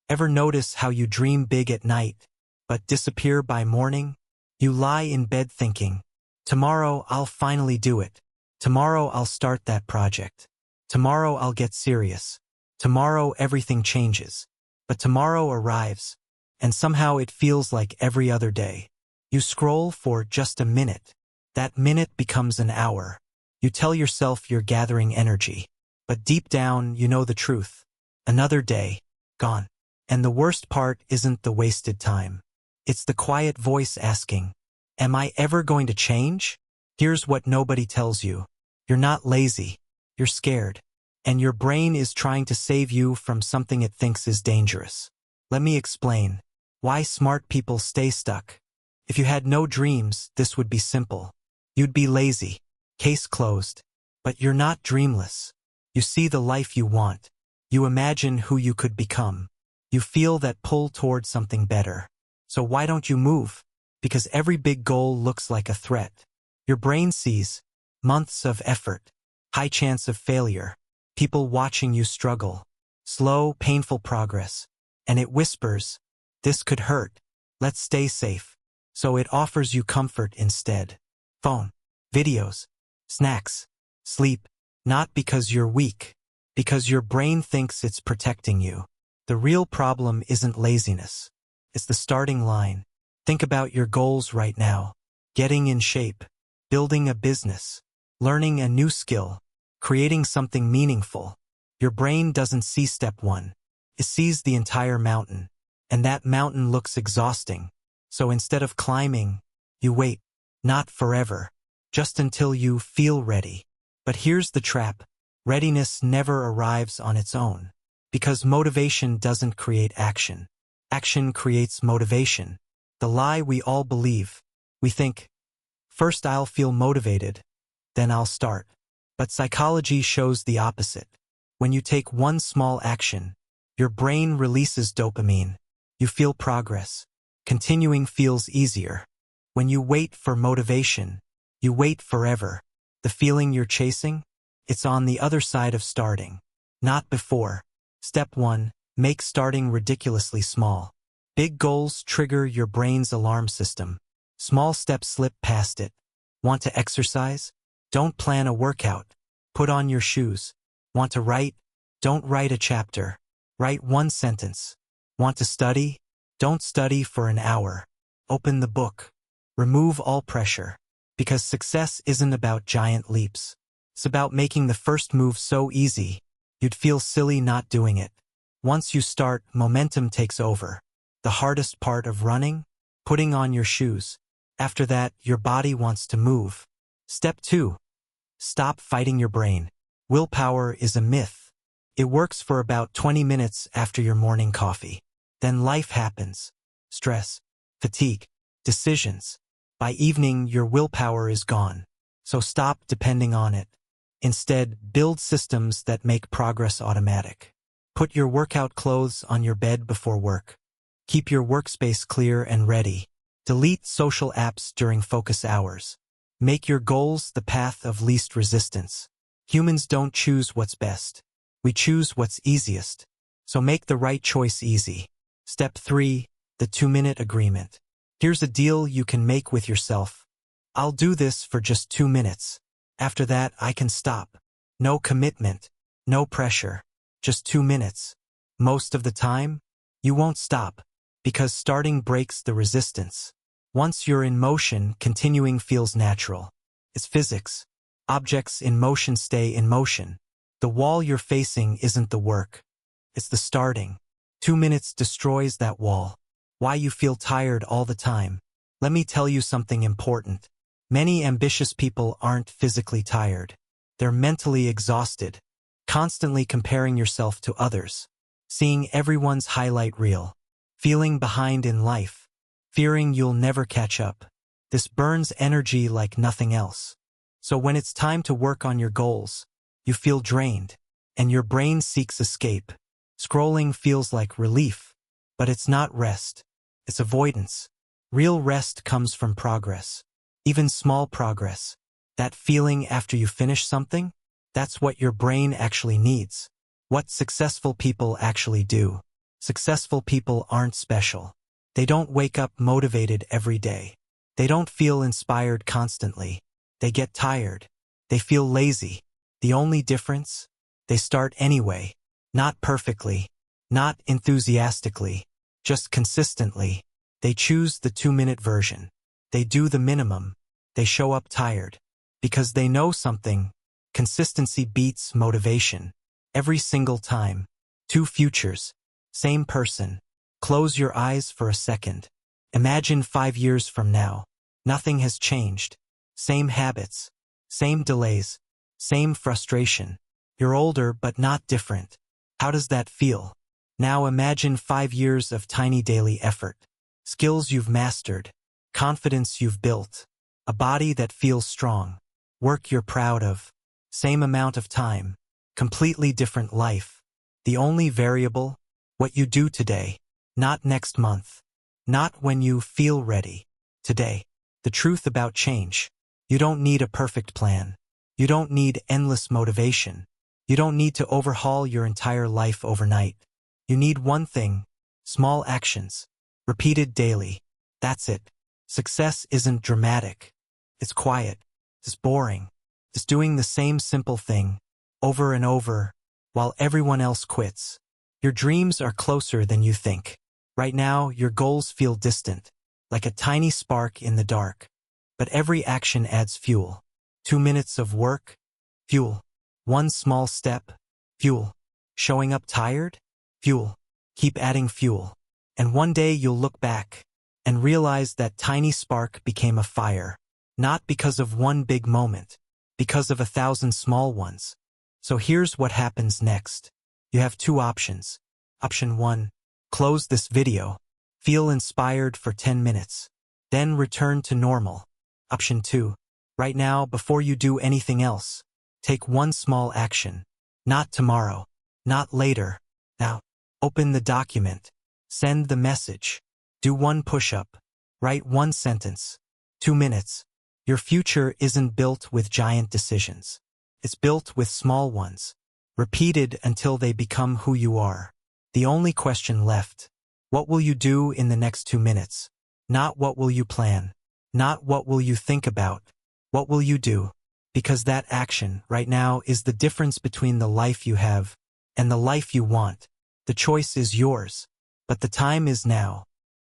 Ever notice how you dream big at night, but disappear by morning? You lie in bed thinking, tomorrow I'll finally do it. Tomorrow I'll start that project. Tomorrow I'll get serious. Tomorrow everything changes. But tomorrow arrives, and somehow it feels like every other day. You scroll for just a minute. That minute becomes an hour. You tell yourself you're gathering energy. But deep down, you know the truth. Another day, gone. And the worst part isn't the wasted time. It's the quiet voice asking, am I ever going to change? Here's what nobody tells you. You're not lazy. You're scared. And your brain is trying to save you from something it thinks is dangerous. Let me explain why smart people stay stuck. If you had no dreams, this would be simple. You'd be lazy. Case closed. But you're not dreamless. You see the life you want. You imagine who you could become. You feel that pull toward something better. So why don't you move? Because every big goal looks like a threat. Your brain sees months of effort, high chance of failure, people watching you struggle, slow, painful progress, and it whispers, this could hurt. Let's stay safe. So it offers you comfort instead. Phone, videos, snacks, sleep, not because you're weak, because your brain thinks it's protecting you. The real problem isn't laziness. It's the starting line. Think about your goals right now. Getting in shape, building a business, learning a new skill, creating something meaningful. Your brain doesn't see step one. It sees the entire mountain. And that mountain looks exhausting. So instead of climbing, you wait. Not forever. Just until you feel ready. But here's the trap. Readiness never arrives on its own. Because motivation doesn't create action. Action creates motivation. The lie we all believe. We think, first I'll feel motivated, then I'll start. But psychology shows the opposite. When you take one small action, your brain releases dopamine. You feel progress. Continuing feels easier. When you wait for motivation, you wait forever. The feeling you're chasing? It's on the other side of starting. Not before. Step 1. Make starting ridiculously small. Big goals trigger your brain's alarm system. Small steps slip past it. Want to exercise? Don't plan a workout. Put on your shoes. Want to write? Don't write a chapter. Write one sentence. Want to study? Don't study for an hour. Open the book. Remove all pressure. Because success isn't about giant leaps. It's about making the first move so easy, you'd feel silly not doing it. Once you start, momentum takes over. The hardest part of running? Putting on your shoes. After that, your body wants to move. Step 2. Stop fighting your brain. Willpower is a myth. It works for about 20 minutes after your morning coffee. Then life happens. Stress, fatigue, decisions. By evening, your willpower is gone. So stop depending on it. Instead, build systems that make progress automatic. Put your workout clothes on your bed before work. Keep your workspace clear and ready. Delete social apps during focus hours. Make your goals the path of least resistance. Humans don't choose what's best. We choose what's easiest. So make the right choice easy. Step 3. The 2-minute agreement. Here's a deal you can make with yourself. I'll do this for just 2 minutes. After that, I can stop. No commitment. No pressure. Just 2 minutes. Most of the time, you won't stop. Because starting breaks the resistance. Once you're in motion, continuing feels natural. It's physics. Objects in motion stay in motion. The wall you're facing isn't the work. It's the starting. 2 minutes destroys that wall. Why you feel tired all the time. Let me tell you something important. Many ambitious people aren't physically tired. They're mentally exhausted. Constantly comparing yourself to others. Seeing everyone's highlight reel. Feeling behind in life. Fearing you'll never catch up. This burns energy like nothing else. So when it's time to work on your goals, you feel drained, and your brain seeks escape. Scrolling feels like relief, but it's not rest. It's avoidance. Real rest comes from progress. Even small progress. That feeling after you finish something? That's what your brain actually needs. What successful people actually do. Successful people aren't special. They don't wake up motivated every day. They don't feel inspired constantly. They get tired. They feel lazy. The only difference? They start anyway. Not perfectly. Not enthusiastically. Just consistently. They choose the 2-minute version. They do the minimum. They show up tired. Because they know something. Consistency beats motivation. Every single time. 2 futures. Same person. Close your eyes for a second. Imagine 5 years from now. Nothing has changed. Same habits. Same delays. Same frustration. You're older but not different. How does that feel? Now imagine 5 years of tiny daily effort. Skills you've mastered. Confidence you've built. A body that feels strong. Work you're proud of. Same amount of time. Completely different life. The only variable? What you do today. Not next month. Not when you feel ready. Today. The truth about change. You don't need a perfect plan. You don't need endless motivation. You don't need to overhaul your entire life overnight. You need one thing. Small actions. Repeated daily. That's it. Success isn't dramatic. It's quiet. It's boring. It's doing the same simple thing. Over and over. While everyone else quits. Your dreams are closer than you think. Right now, your goals feel distant. Like a tiny spark in the dark. But every action adds fuel. 2 minutes of work? Fuel. 1 small step? Fuel. Showing up tired? Fuel. Keep adding fuel. And one day you'll look back and realize that tiny spark became a fire. Not because of one big moment, because of 1,000 small ones. So here's what happens next. You have 2 options. Option 1. Close this video. Feel inspired for 10 minutes. Then return to normal. Option 2. Right now, before you do anything else, take 1 small action. Not tomorrow. Not later. Now. Open the document. Send the message. Do 1 push-up. Write 1 sentence. 2 minutes. Your future isn't built with giant decisions. It's built with small ones. Repeated until they become who you are. The only question left. What will you do in the next 2 minutes? Not what will you plan. Not what will you think about. What will you do? Because that action, right now, is the difference between the life you have and the life you want. The choice is yours. But the time is now.